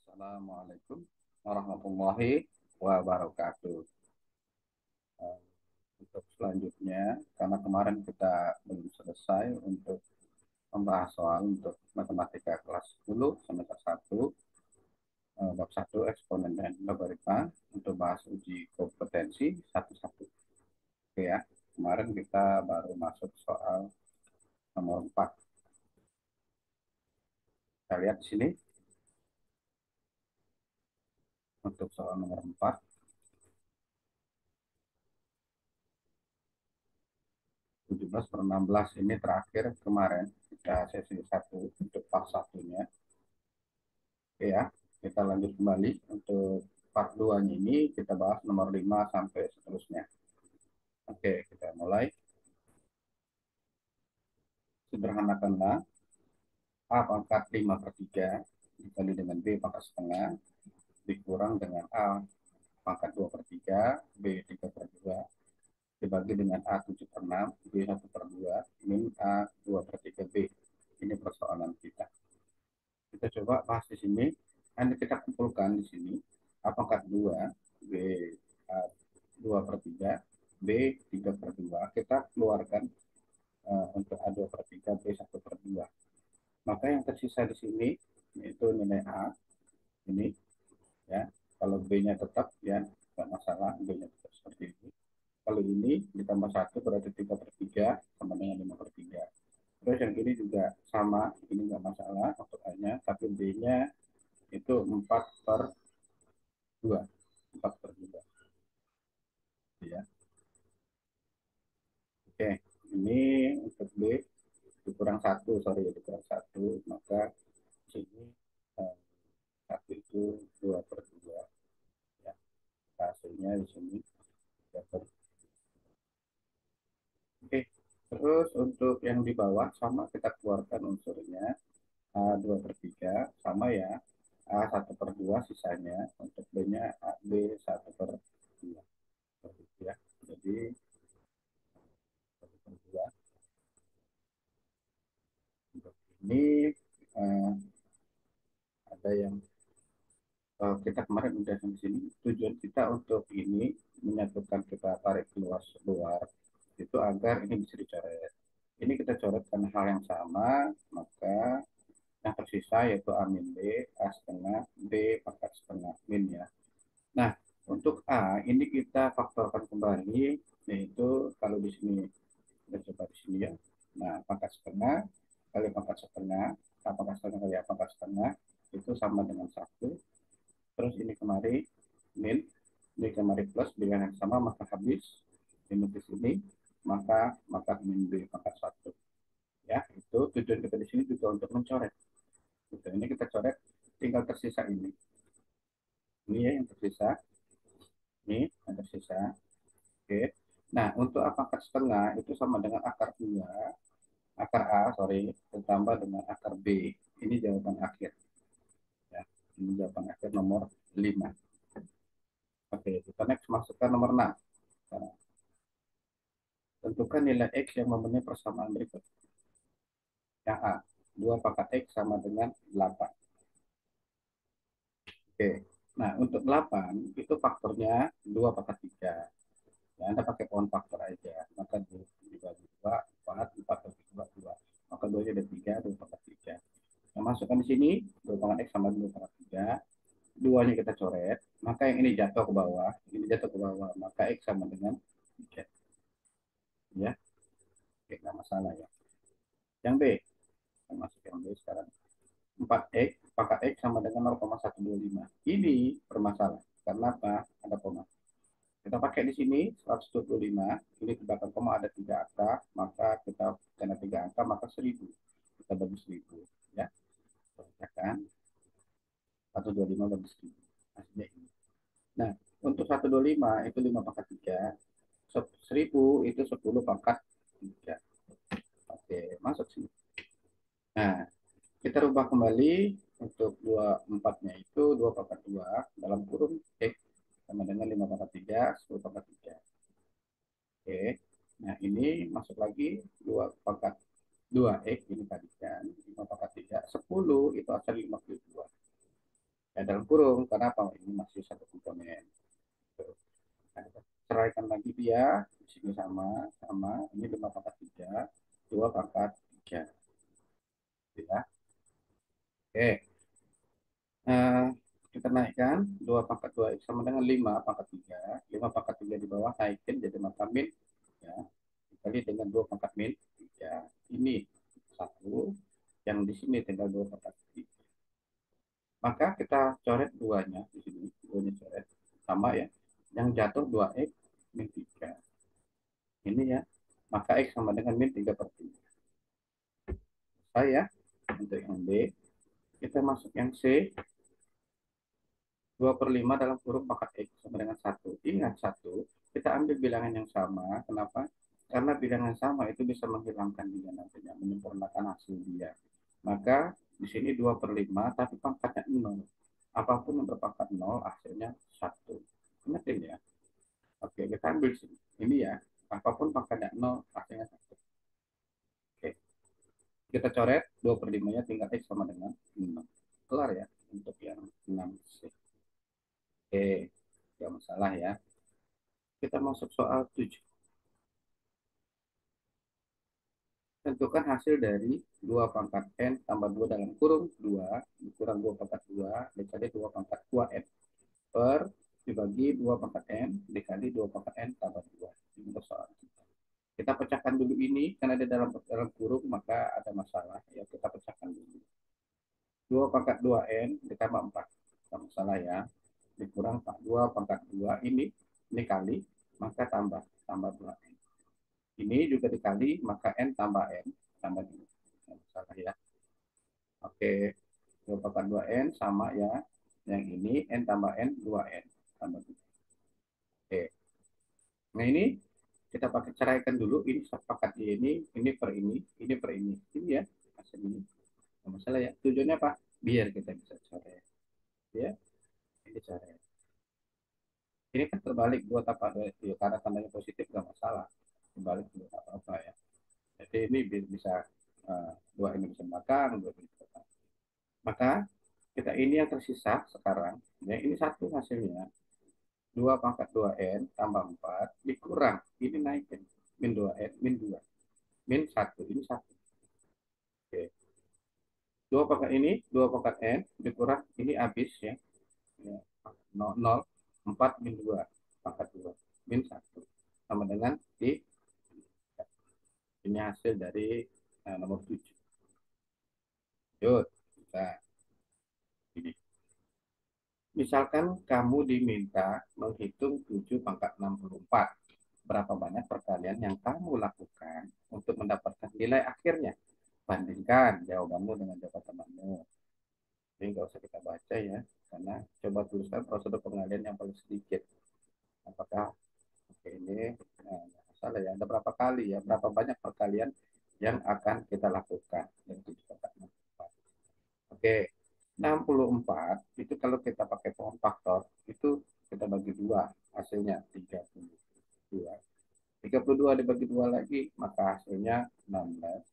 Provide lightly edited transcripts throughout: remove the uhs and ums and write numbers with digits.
Assalamualaikum warahmatullahi wabarakatuh. Eh, Untuk selanjutnya, karena kemarin kita belum selesai untuk membahas soal untuk matematika kelas 10 semester 1, bab 1 eksponen dan logaritma untuk bahas uji kompetensi satu-satu. Oke ya, kemarin kita baru masuk soal nomor 4. Kita lihat di sini untuk soal nomor 4. 17/16 ini terakhir kemarin kita sesi 1 untuk part satunya. Oke ya, kita lanjut kembali untuk part 2-nya ini kita bahas nomor 5 sampai seterusnya. Oke, kita mulai. Sederhanakanlah A pangkat 5/3 dikali dengan B pangkat setengah dikurang dengan A pangkat 2/3, B 3/2 dibagi dengan A 7/6, B 1/2, min A 2/3 B. Ini persoalan kita. Kita coba bahas di sini. Nanti kita kumpulkan di sini A pangkat 2, B 2/3, B 3/2. Kita keluarkan untuk A 2/3, B 1/2. Maka yang tersisa di sini yaitu nilai A ini ya. Kalau B-nya tetap ya nggak masalah, B-nya tetap seperti ini. Kalau ini ditambah 1 berarti 3/3 sama dengan 5/3. Terus yang ini juga sama, ini nggak masalah untuk A-nya, tapi B-nya itu 4/2. 4/2 ya. Oke, ini untuk B dikurang 1, sorry, dikurang 1, maka sini eh, 1 itu 2/2 ya. Hasilnya di sini 2/2. Oke, terus untuk yang di bawah sama kita keluarkan unsurnya A 2/3 sama ya, A 1/2 sisanya, untuk B-nya B 1/2 ya. Jadi 1/2 untuk ini eh, ada yang kita kemarin udah di sini. Tujuan kita untuk ini menyatukan, kita tarik keluar keluar itu agar ini bisa dicoret. Ini kita coretkan hal yang sama, maka yang tersisa yaitu A min B, A setengah, B pangkat setengah min ya. Nah, untuk A ini kita faktorkan kembali, yaitu kalau di sini kita coba di sini ya. Nah, pangkat setengah kali pangkat setengah, pangkat setengah kali pangkat setengah itu sama dengan 1. Terus ini kemari min, ini kemari plus dengan yang sama, maka habis ini ke sini, maka min B pangkat 1 ya. Itu tujuan kita di sini juga untuk mencoret. Gitu. Ini kita coret, tinggal tersisa ini. Ini ya yang tersisa. Ini yang tersisa. Oke. Nah, untuk akar setengah itu sama dengan akar 2, akar A, sorry, ditambah dengan akar B. Ini jawaban akhir. Ya. Ini jawaban akhir nomor 5. Oke, kita next masukkan nomor 6. Nah, tentukan nilai X yang memenuhi persamaan berikut. Yang A, 2 pangkat X sama dengan 8. Oke. Nah, untuk 8 itu faktornya 2 pangkat 3. Ya, Anda pakai pohon faktor aja. Maka dibagi 2, 4, 4 bagi 2, 2. Maka 2-nya ada 3, 2 pangkat 3. Nah, masukkan di sini 2 pangkat X sama 2 pangkat 3. 2-nya kita coret. Maka yang ini jatuh ke bawah. Ini jatuh ke bawah. Maka X sama dengan 3. Ya, oke, nggak masalah ya. Yang B, kita masuk yang B sekarang. 4X, pangkat X sama dengan 0,125. Ini bermasalah. Karena apa? Ada koma. Kita pakai di sini 125, ini di belakang koma ada 3 angka, maka kita karena 3 angka maka 1000. Kita bagi 1000 ya. Perhatikan 125 bagi 1000. Hasilnya ini. Nah, untuk 125 itu 5 pangkat 3, 1000 itu 10 pangkat 3. Oke, masuk sini. Nah, kita rubah kembali untuk 24-nya itu 2 pangkat 2 dalam kurung X sama dengan 5 pangkat 3, 10 pangkat 3. Oke. Nah, ini masuk lagi 2 pangkat 2X ini tadi kan 5 pangkat 3, 10 itu asal 52. Ya, dalam kurung. Karena apa? Ini masih satu komponen. Nah, kita ceraikan lagi dia. Di sini sama, sama. Ini 5 pangkat 3, 2 pangkat 3. Ya. Oke. Nah, kita naikkan 2 pangkat 2 X sama dengan 5 pangkat 3. 5 pangkat 3 di bawah naikin jadi maka min. Ya. Dikali dengan 2 pangkat min 3. Ini satu. Yang di sini tinggal 2 pangkat 3. Maka kita coret duanya di sini. Duanya coret. Sama ya. Yang jatuh 2 X min 3. Ini ya. Maka X sama dengan min 3 per 3. Saya untuk yang B. Kita masuk yang C. 2 per 5 dalam kurung pangkat X sama dengan 1. Ingat 1, kita ambil bilangan yang sama. Kenapa? Karena bilangan sama itu bisa menghilangkan dia nantinya, menyempurnakan hasil dia. Maka di sini 2 per 5, tapi pangkatnya 0. Apapun yang berpangkat 0, hasilnya 1. Ingat ini ya. Oke, kita ambil sini. Ini ya, apapun pangkatnya 0, hasilnya 1. Oke, kita coret 2 per 5-nya tinggal X sama dengan 6. Kelar ya untuk yang 6C. Oke, tidak masalah ya. Kita masuk soal 7. Tentukan hasil dari 2 pangkat N tambah 2 dalam kurung 2 dikurang 2 pangkat 2 dikali 2 pangkat 2 N per dibagi 2 pangkat N dikali 2 pangkat N tambah 2. Ini soal kita. Kita pecahkan dulu ini karena di dalam kurung maka ada masalah ya, kita pecahkan dulu. 2 pangkat 2N ditambah 4. Tidak masalah ya. Dikurang 2 pangkat 2 ini kali maka tambah 2N. Ini juga dikali maka N tambah N tambah 2. Salah ya. Oke, 2 pangkat 2N sama ya. Yang ini N tambah N 2N tambah 2. Oke. Nah ini kita pakai ceraikan dulu. Ini sepakat ini per ini per ini. Ini ya hasil ini. Nggak masalah ya. Tujuannya apa? Biar kita bisa coret. Ya, ini coret. Ini kan terbalik 2 tambah 2 itu. Karena tandanya positif nggak masalah. Terbalik juga nggak apa-apa ya. Jadi ini bisa dua ini bisa makan, dua ini bisa makan. Maka kita ini yang tersisa sekarang, ya ini satu hasilnya. 2 pangkat 2N tambah 4 dikurang, ini naikin. Min 2N, min 2. Min 1, ini 1. Oke. 2 pangkat ini, 2 pangkat N dikurang, ini habis ya. 0, 4 min 2 pangkat 2. Min 1. Sama dengan di ini hasil dari nomor 7. Yuk, kita ini. Misalkan kamu diminta menghitung 7 pangkat 64. Berapa banyak perkalian yang kamu lakukan untuk mendapatkan nilai akhirnya? Bandingkan jawabanmu dengan jawaban temanmu. Jadi nggak usah kita baca ya, karena coba tuliskan prosedur pengalian yang paling sedikit. Apakah oke ini salah ya? Ada berapa kali ya? Berapa banyak perkalian yang akan kita lakukan? Yang 7 pangkat 64. Oke, 64 itu kalau kita pakai pohon faktor itu kita bagi dua, hasilnya 32. 32 dibagi 2 lagi maka hasilnya 16.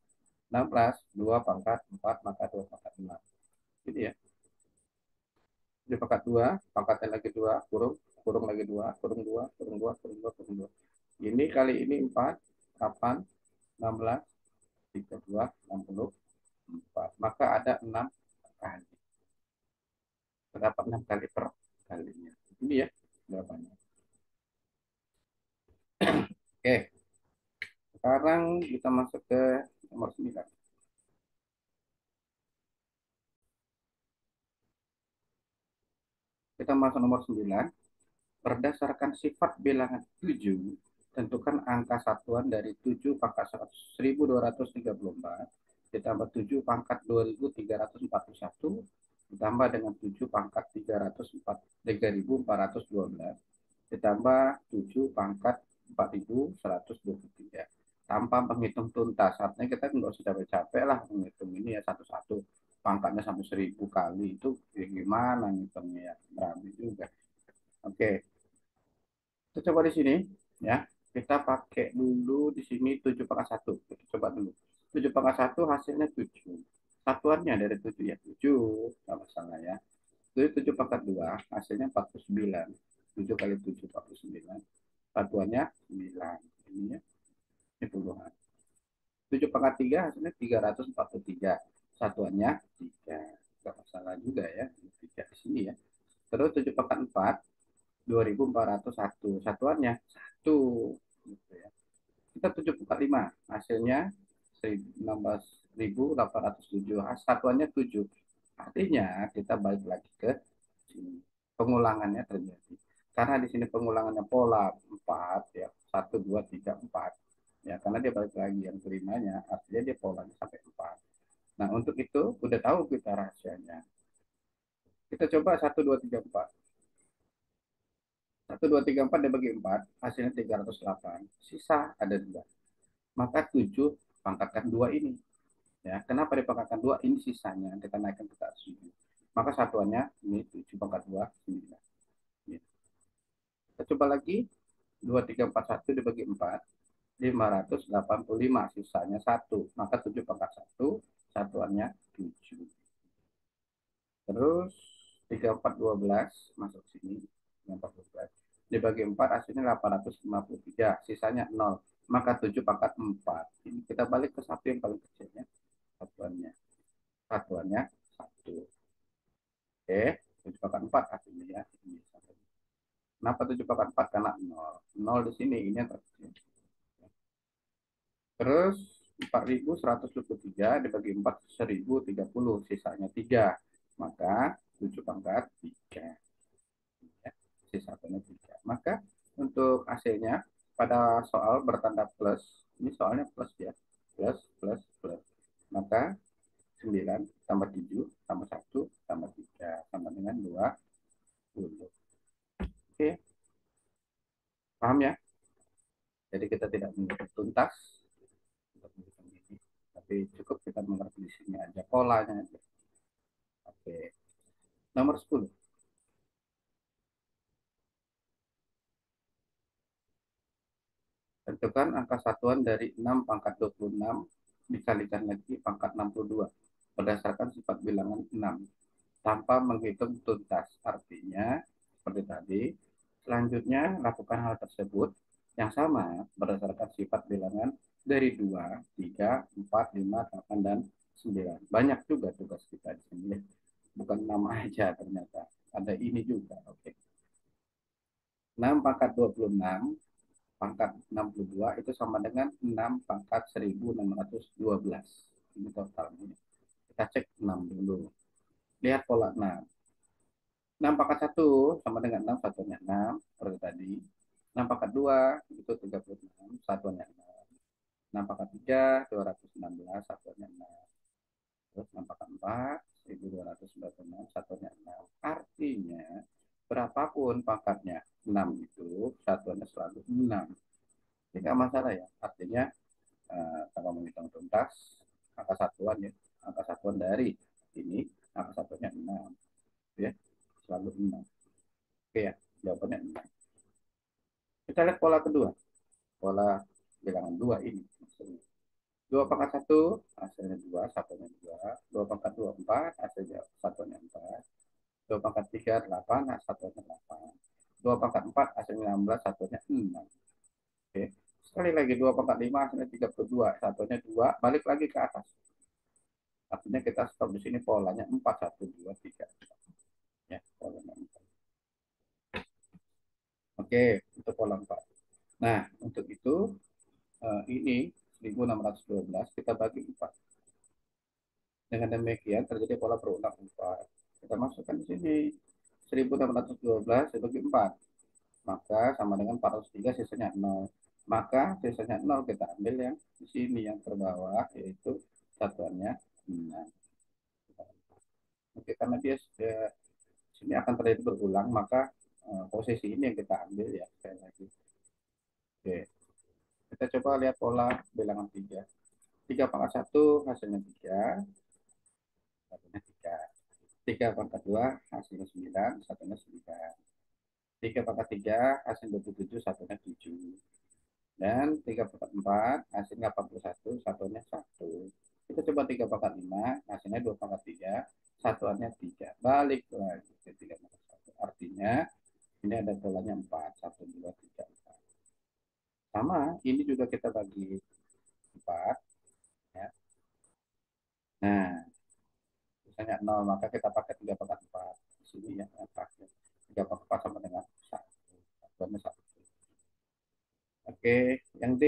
16 2 pangkat 4 maka 2 pangkat 6. Gitu ya. 2 pangkat 2 pangkatnya lagi 2 kurung kurung lagi 2 kurung 2 kurung 2 kurung 2 kurung 2. Ini kali ini 4 8 16 32 64. Maka ada 6 kali. Terdapat 6 kali per kalinya. Ini ya jawabannya. Oke, sekarang kita masuk ke nomor 9. Kita masuk nomor 9. Berdasarkan sifat bilangan 7, tentukan angka satuan dari 7 pangkat 1234 ditambah 7 pangkat 2341 ditambah dengan 7 pangkat 3412 ditambah 7 pangkat 4123 tanpa menghitung tuntas. Artinya kita nggak usah capek-capek lah menghitung ini ya satu-satu. Pangkatnya sampai 1000 kali itu ya gimana ngitungnya ya. Berani juga. Oke, kita coba di sini ya. Kita pakai dulu di sini 7 pangkat 1. Kita coba dulu. 7 pangkat 1 hasilnya 7. Satuannya dari 7 ya 7. Nggak masalah ya. Jadi 7 pangkat 2 hasilnya 49. 7 kali 7 49. Satuannya 9. Ini ya, ini puluhan. 7 pangkat 3 hasilnya 343. Satuannya 3. Gak masalah juga ya. 3 di sini ya. Terus 7 pangkat 4 2401. Satuannya 1. Gitu ya. Kita 7 pangkat 5 hasilnya 16.807. Satuannya 7. Artinya kita balik lagi ke sini. Pengulangannya terjadi. Karena di sini pengulangannya pola 4 ya. 1 2 3 4. Ya, karena dia balik lagi yang kelimanya, artinya dia polanya sampai 4. Nah, untuk itu udah tahu kita rahasianya. Kita coba 1 2 3 4. 1 2 3 4 dibagi 4, hasilnya 308. Sisa ada 2. Maka 7 pangkatkan 2 ini. Ya, kenapa dipangkatkan 2? Ini sisanya. Kita naikkan ke atas 7. Maka satuannya ini 7 pangkat 2, 9. Ya. Kita coba lagi. 2341 dibagi 4. 585. Sisanya 1. Maka 7 pangkat 1. Satuannya 7. Terus 3412 masuk sini. 3412 dibagi 4 hasilnya 853. Sisanya 0. Maka 7 pangkat 4. Ini kita balik ke satu yang paling kecilnya. Satuannya. Satuannya 1. Oke. 7 pangkat 4 hasilnya ya. Ini. Kenapa 7 pangkat 4? Karena 0. 0 di sini. Ini yang terkecil. Terus 4123 dibagi 4 1030. Sisanya 3. Maka 7 pangkat 3. Ya, sisanya 3. Maka untuk AC-nya pada soal bertanda plus, ini soalnya plus ya, plus, plus, plus. Maka 9 tambah 7 tambah 1 tambah 3 sama dengan 20. Oke, paham ya? Jadi kita tidak mengutuk tuntas untuk menghitung ini, tapi cukup kita mengerti di sini aja polanya aja. Oke, nomor 10. Tentukan angka satuan dari 6 pangkat 26 dikalikan lagi pangkat 62 berdasarkan sifat bilangan 6 tanpa menghitung tuntas. Artinya, seperti tadi, selanjutnya lakukan hal tersebut yang sama berdasarkan sifat bilangan dari 2, 3, 4, 5, 8, dan 9. Banyak juga tugas kita di sini. Bukan 6 aja ternyata. Ada ini juga. Oke. 6 pangkat 26 pangkat 62 itu sama dengan 6 pangkat 1612. Ini totalnya. Kita cek 6 dulu. Lihat pola 6. 6 pangkat 1 sama dengan 6, satunya 6. Seperti tadi. 6 pangkat 2 itu 36, satuannya 6. 6 pangkat 3, 216, satuannya 6. Terus 6 pangkat 4, 1296, satuannya 6. Artinya, berapapun pangkatnya 6 itu, satuannya selalu 6. Ini nggak masalah ya. Artinya, kalau menghitung tuntas, angka satuan ya. Angka satuan dari ini, angka satuannya 6. Ya, selalu 6. Oke ya, jawabannya 6. Kita lihat pola kedua. Pola bilangan 2 ini. 2 pangkat 1, hasilnya 2, satunya 2. 2 pangkat 2, 4, hasilnya satunya 4. 2 pangkat 3, 8, satunya 8. 2 pangkat 4, hasilnya 16, satunya 6. Oke. Sekali lagi 2 pangkat 5, hasilnya 32, satunya 2. Balik lagi ke atas. Artinya kita stop di sini polanya 4, 1, 2, 3. Ya, polanya 4. Oke, itu pola 4. Nah, untuk itu ini 1612 kita bagi 4. Dengan demikian terjadi pola berulang 4. Kita masukkan di sini 1612 dibagi 4. Maka sama dengan 403, sisanya 0. Maka sisanya 0 kita ambil yang di sini yang terbawah, yaitu satuannya 6. Oke, karena dia sini akan terjadi berulang, maka posisi ini yang kita ambil ya sekali lagi. Oke, kita coba lihat pola bilangan 3. 3 pangkat 1 hasilnya 3, satunya 3. 3 pangkat 2 hasilnya 9, satunya 9. 3 pangkat 3 hasil 27, satunya 7. Dan 3 pangkat 4 hasilnya 81, satunya 1. Kita coba 3 pangkat 5 hasilnya 2 pangkat 3, satuannya 3. Balik lagi ke Ya, ini ada polanya 4, 1, 2, 3, 4. Sama, ini juga kita bagi 4. Ya. Nah, misalnya 0, maka kita pakai 3 pangkat 4. Di sini ya, yang terakhir. 3 pangkat 4 sama dengan 1. Satuannya 1. Oke, yang D.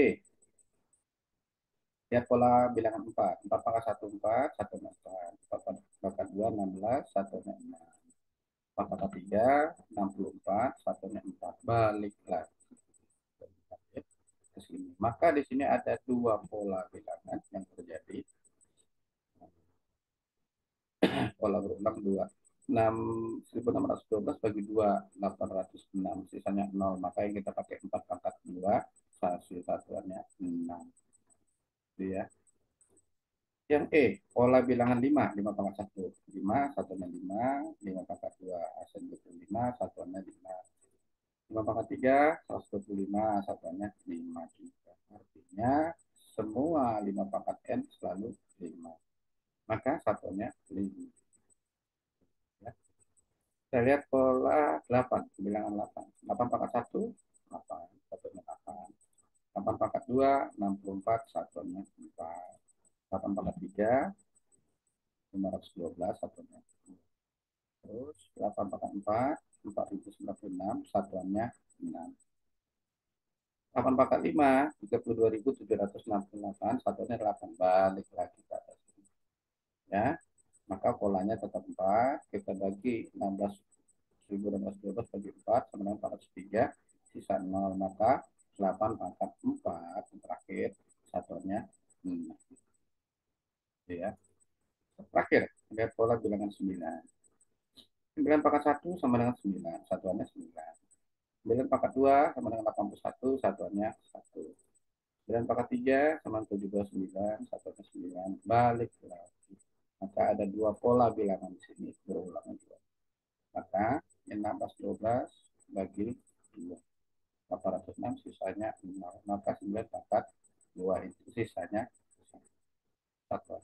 Lihat pola bilangan 4. 4 pangkat 1, 4. 1 4. 4 pangkat 2, 16. 1 6. 4 pangkat 3, 64. 1 4. Balik lagi ke sini. Maka di sini ada dua pola bilangan yang terjadi. Pola berulang 2. 1612 bagi 2, 806. Sisanya 0. Maka yang kita pakai 4 pangkat 2. Hasil satuannya 6. Itu ya. Yang E, pola bilangan 5. 5 pangkat 1. 5, satunya 5. 5 pangkat 2, hasil 25. Satuannya 5. 5 pangkat 3, 125. Satuannya 5 juga. Artinya semua 5 pangkat N selalu 5. Maka satunya 5. Ya. Kita lihat pola 8, bilangan 8. 8 pangkat 1, 8. Satunya 8. 8 pangkat 2, 64. Satunya 4. 8 pangkat 3, 512. Satunya. Terus 8 pangkat 4, 4096. Satuannya 6. 8 pangkat 5, 32.768. Satunya 8. Balik lagi ke atas. Ya, maka polanya tetap 4. Kita bagi 16.612 bagi 4 sama dengan 403. Sisa 0. Maka 8 pangkat 4 yang terakhir satunya 6. Ya. Terakhir, lihat pola bilangan 9. 9 pangkat 1 sama dengan 9. Satuannya 9. 9 pangkat 2 sama dengan 81. Satuannya 1. 9 pangkat 3 sama dengan 79. Satuannya 9. Balik lagi. Maka ada dua pola bilangan di sini berulang juga. Maka 1612 bagi 2. 806 sisanya 0. Maka 9 pangkat 2 itu sisanya 1.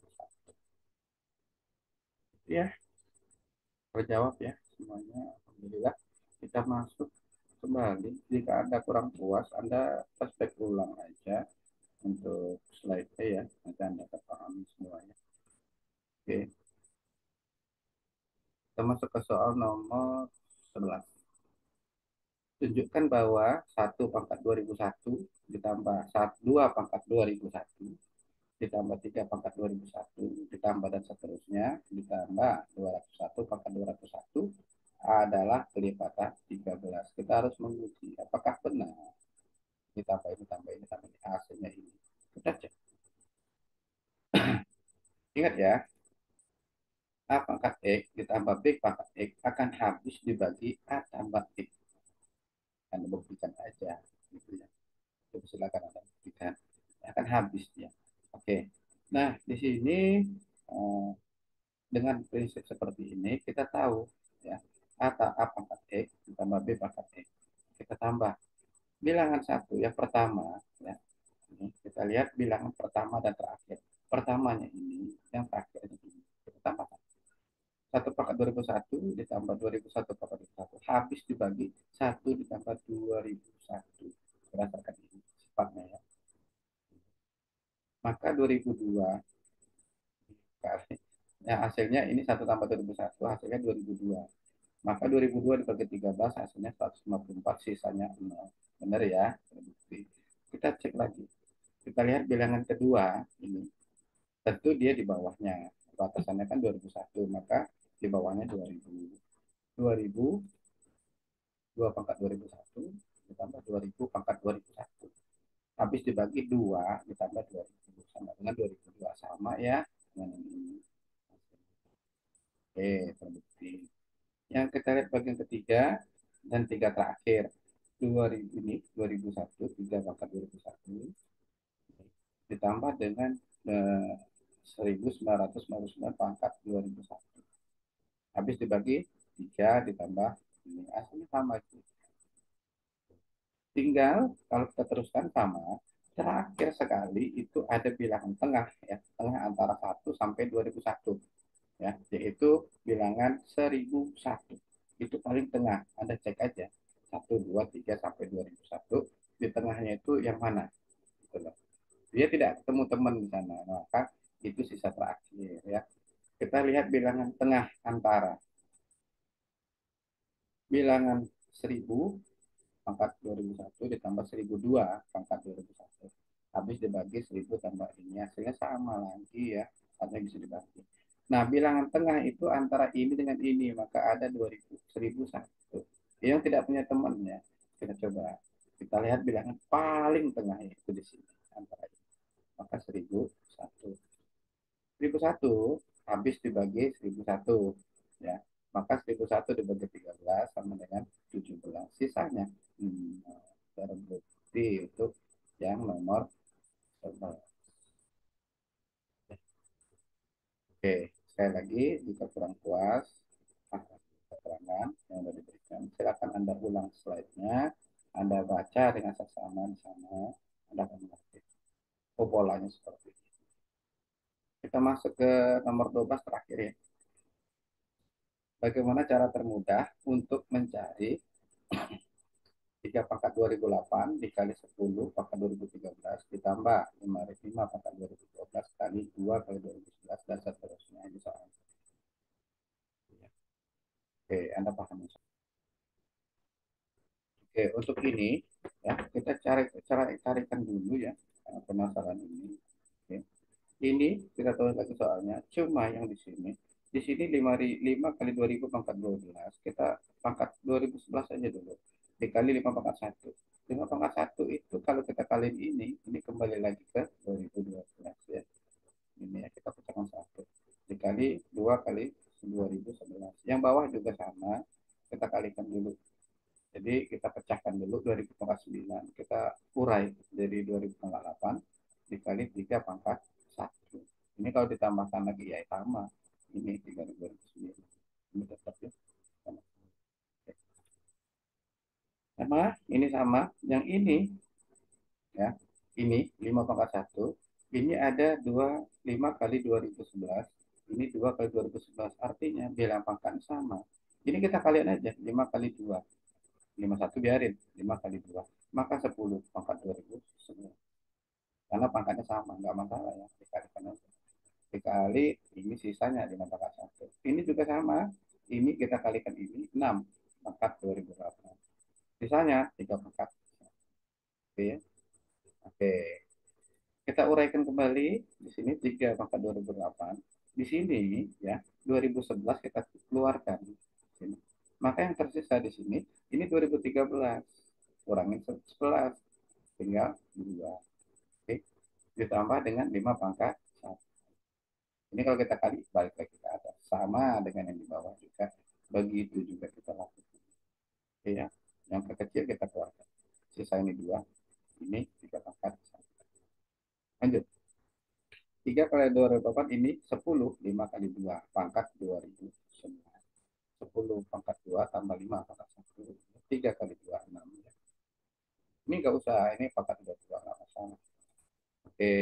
Ya, terjawab ya semuanya. Alhamdulillah. Kita masuk kembali. Jika Anda kurang puas, Anda praktek ulang aja untuk slide-nya ya. Nanti Anda pahami semuanya. Oke, kita masuk ke soal nomor 11. Tunjukkan bahwa 1 pangkat 2001 ditambah 2 pangkat 2001 ditambah 3 pangkat 2001 ditambah dan seterusnya ditambah 201 pangkat 201 adalah kelipatan 13. Kita harus menguji apakah benar ditambah ini tambah ini tambah ini hasilnya ini. Kita cek. Ingat ya, A pangkat X ditambah B pangkat X akan habis dibagi A tambah X. Anda buktikan aja. Gitu ya. Coba silakan Anda buktikan. Akan habis ya. Oke. Nah, di sini eh, dengan prinsip seperti ini kita tahu ya A pangkat X ditambah B pangkat X. Kita tambah bilangan satu yang pertama ya. Ini kita lihat bilangan pertama dan terakhir. Pertamanya ini, yang terakhir ini. Kita tambahkan. 1 pangkat 2001 ditambah 2001 pangkat 2001 habis dibagi 1 ditambah 2001 berdasarkan ini sifatnya ya. Maka 2002 ya hasilnya ini 1 tambah 2001 hasilnya 2002. Maka 2002 dibagi 13 hasilnya 154 sisanya 0. Benar ya? Kita cek lagi. Kita lihat bilangan kedua ini. Tentu dia di bawahnya. Batasannya kan 2001, maka di bawahnya 2000. 2000 2 pangkat 2001 ditambah 2000 pangkat 2001. Habis dibagi 2 ditambah 2000 sama dengan 2002 sama ya dengan ini. Oke, terbukti. Yang kita lihat bagian ketiga dan tiga terakhir. 2000 ini 2001 3 pangkat 2001 ditambah dengan 1999 pangkat 2001. Habis dibagi 3 ditambah ini hasilnya sama. Tinggal kalau kita teruskan sama, terakhir sekali itu ada bilangan tengah ya, tengah antara 1 sampai 2001 ya, yaitu bilangan 1001. Itu paling tengah. Anda cek teman di sana. Maka itu sisa terakhir ya. Kita lihat bilangan tengah antara bilangan 1000 pangkat 2001 ditambah 1002 pangkat 2001. Habis dibagi 1000 tambah ini hasilnya sama lagi ya. Artinya bisa dibagi. Nah, bilangan tengah itu antara ini dengan ini, maka ada 2000, 1001. Yang tidak punya temannya, kita coba. Kita lihat bilangan paling tengah itu di sini antara ini. Maka 1001. 1001 habis dibagi 1001 ya. Maka 1001 dibagi 13 sama dengan 17. Sisanya terbukti untuk yang nomor 11. Oke, sekali lagi jika kurang puas atas keterangan yang sudah diberikan, silakan Anda ulang slide-nya, Anda baca dengan seksama di sana, Anda akan mengerti. Oh, polanya seperti ini. Kita masuk ke nomor 12 terakhir ya. Bagaimana cara termudah untuk mencari 3 pangkat 2008 dikali 10 pangkat 2013 ditambah 5 pangkat 2012 kali 2 kali 2011 dan seterusnya. Ini soal. Oke, Anda paham. Oke, untuk ini ya kita carikan dulu ya permasalahan ini. Oke. Ini kita tahu lagi soalnya. Cuma yang di sini 5 kali 2000 pangkat 12 kita pangkat 2011 aja dulu. Dikali 5 pangkat 1. 5 pangkat 1 itu kalau kita kaliin ini kembali lagi ke 2012 ya. Ini ya kita pecahkan 1. Dikali 2 kali 2011. Yang bawah juga sama. Kita kalikan dulu. Jadi kita pecahkan dulu 2009. Kita urai dari 2008 dikali 3 pangkat 1. Ini kalau ditambahkan lagi ya sama. Ini 3009. Ini tetap ya. Sama, ini sama. Yang ini ya, ini 5 pangkat 1. Ini ada 5 kali 2011. Ini 2 kali 2011. Artinya bilang pangkat sama. Ini kita kalian aja 5 kali 2. 51 biarin 5 kali 2 maka 10 pangkat 2011 karena pangkatnya sama nggak masalah ya dikalikan aja dikali ini sisanya 5 pangkat 1 ini juga sama ini kita kalikan ini 6 pangkat 2008 sisanya 3 pangkat oke ya oke kita uraikan kembali di sini 3 pangkat 2008 di sini ya 2011 kita keluarkan sini. Maka yang tersisa di sini ini 2013 kurangin 11 tinggal 2 oke ditambah dengan 5 pangkat 1 ini kalau kita kali balik lagi ke atas sama dengan yang di bawah juga begitu juga kita lakukan oke ya yang kecil kita keluarkan sisa ini 2 ini 3 pangkat 1 lanjut 3 kali 2008 ini 10 5 kali 2 pangkat 2009 10 pangkat 2 tambah 5 pangkat 1 3 kali 2 6 ya. Ini nggak usah ini pangkat 22 nggak masalah oke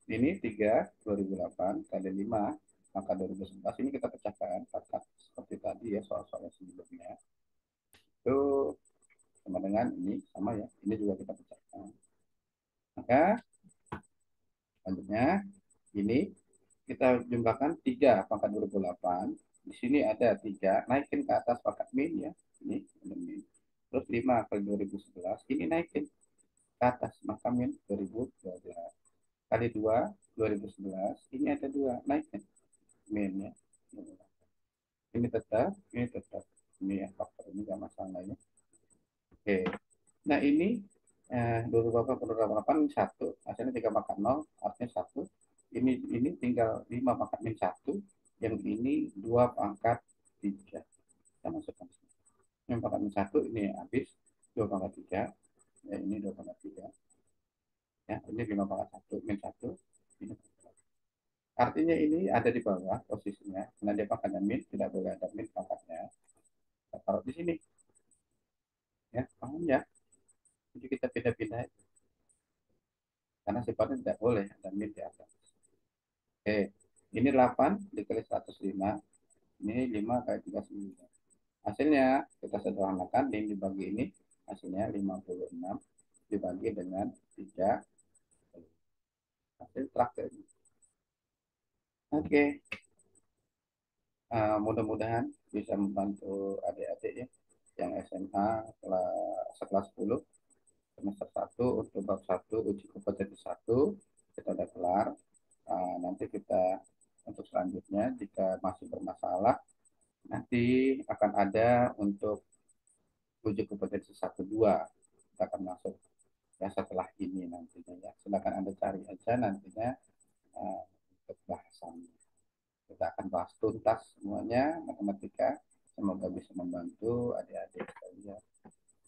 ini 3 2008 kali 5 maka 2011 ini kita pecahkan pangkat seperti tadi ya soal-soal sebelumnya itu sama dengan ini sama ya ini juga kita pecahkan maka selanjutnya ini kita jumlahkan 3 pangkat 2008 di sini ada 3 naikin ke atas pangkat min ya ini min terus 5 kali 2011 ini naikin ke atas maka min 2012 kali 2 2011 ini ada 2 naikin min ya ini tetap ini ya faktor ini nggak masalah ya oke nah ini 28 per 28 1 hasilnya 3 pangkat 0 artinya 1 ini tinggal 5 pangkat min 1 yang ini 2 pangkat 3 kita masukkan yang pangkat min 1 ini habis 2 pangkat 3 ya ini 2 pangkat 3 ya ini 5 pangkat 1 min 1 ini artinya ini ada di bawah posisinya karena dia pangkatnya min tidak boleh ada min pangkatnya kita taruh di sini ya paham ya jadi kita pindah-pindah karena sifatnya tidak boleh ada min di atas oke ini 8 dikali 105 ini 5 kali 39 hasilnya kita sederhanakan ini dibagi ini hasilnya 56 dibagi dengan 3 hasil prakteknya. Oke, mudah-mudahan bisa membantu adik-adik ya yang SMA kelas 10 semester satu untuk bab satu uji kompetensi satu kita udah kelar. Nanti kita untuk selanjutnya jika masih bermasalah nanti akan ada untuk uji kompetensi satu dua kita akan masuk ya setelah ini nantinya ya. Silakan Anda cari aja nantinya untuk bahasannya. Kita akan bahas tuntas semuanya matematika. Semoga bisa membantu adik-adik sekalian.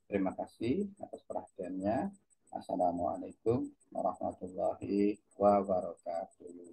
Terima kasih atas perhatiannya. Assalamualaikum warahmatullahi wabarakatuh.